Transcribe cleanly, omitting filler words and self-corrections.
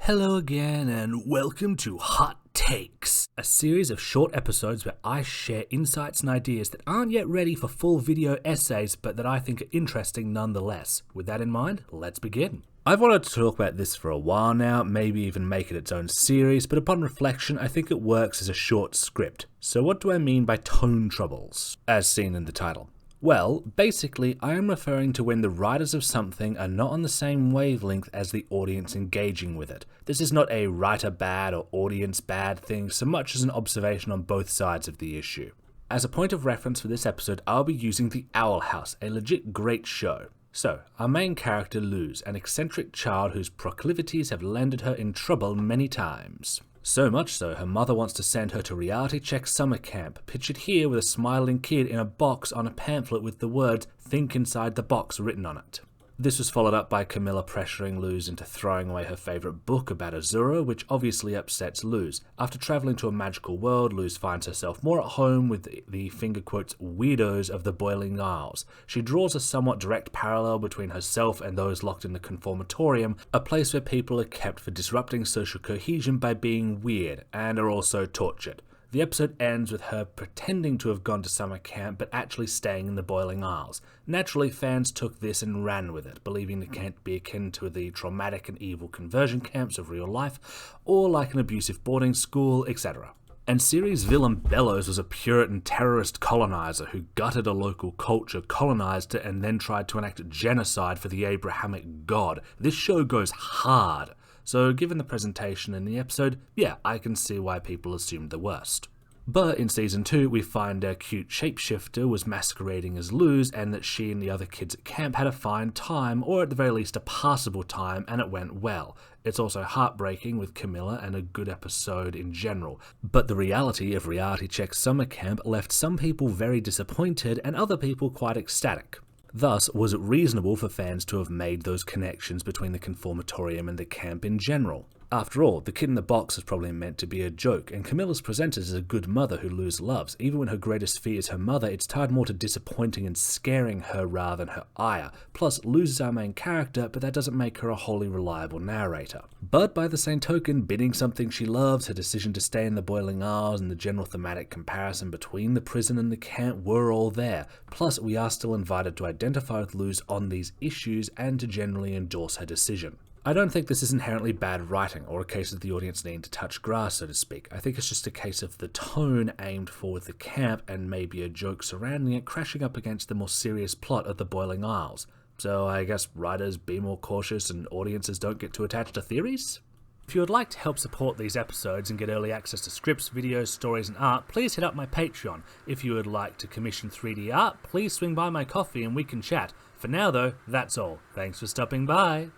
Hello again and welcome to Hot Takes, a series of short episodes where I share insights and ideas that aren't yet ready for full video essays but that I think are interesting nonetheless. With that in mind, let's begin. I've wanted to talk about this for a while now, maybe even make it its own series, but upon reflection I think it works as a short script. So what do I mean by tone troubles, as seen in the title? Well, basically, I am referring to when the writers of something are not on the same wavelength as the audience engaging with it. This is not a writer bad or audience bad thing so much as an observation on both sides of the issue. As a point of reference for this episode, I'll be using The Owl House, a legit great show. So, our main character Luz, an eccentric child whose proclivities have landed her in trouble many times. So much so, her mother wants to send her to reality check summer camp, pictured here with a smiling kid in a box on a pamphlet with the words, "Think inside the box" written on it. This was followed up by Camilla pressuring Luz into throwing away her favourite book about Azura, which obviously upsets Luz. After travelling to a magical world, Luz finds herself more at home with the finger quotes weirdos of the Boiling Isles. She draws a somewhat direct parallel between herself and those locked in the Conformatorium, a place where people are kept for disrupting social cohesion by being weird, and are also tortured. The episode ends with her pretending to have gone to summer camp but actually staying in the Boiling Isles. Naturally, fans took this and ran with it, believing it can't be akin to the traumatic and evil conversion camps of real life, or like an abusive boarding school, etc. And series villain Bellows was a Puritan terrorist colonizer who gutted a local culture, colonized it, and then tried to enact genocide for the Abrahamic God. This show goes hard. So given the presentation in the episode, yeah, I can see why people assumed the worst. But in season 2, we find a cute shapeshifter was masquerading as Luz, and that she and the other kids at camp had a fine time, or at the very least a passable time, and it went well. It's also heartbreaking with Camilla and a good episode in general. But the reality of Reality Check Summer Camp left some people very disappointed and other people quite ecstatic. Thus, was it reasonable for fans to have made those connections between the Conformatorium and the camp in general? After all, the kid in the box is probably meant to be a joke, and Camilla's presented as a good mother who Luz loves. Even when her greatest fear is her mother, it's tied more to disappointing and scaring her rather than her ire. Plus, Luz is our main character, but that doesn't make her a wholly reliable narrator. But by the same token, bidding something she loves, her decision to stay in the Boiling Isles, and the general thematic comparison between the prison and the camp were all there. Plus, we are still invited to identify with Luz on these issues and to generally endorse her decision. I don't think this is inherently bad writing, or a case of the audience needing to touch grass, so to speak. I think it's just a case of the tone aimed for with the camp and maybe a joke surrounding it crashing up against the more serious plot of the Boiling Isles. So I guess writers be more cautious and audiences don't get too attached to theories? If you would like to help support these episodes and get early access to scripts, videos, stories and art, please hit up my Patreon. If you would like to commission 3D art, please swing by my coffee and we can chat. For now though, that's all. Thanks for stopping by.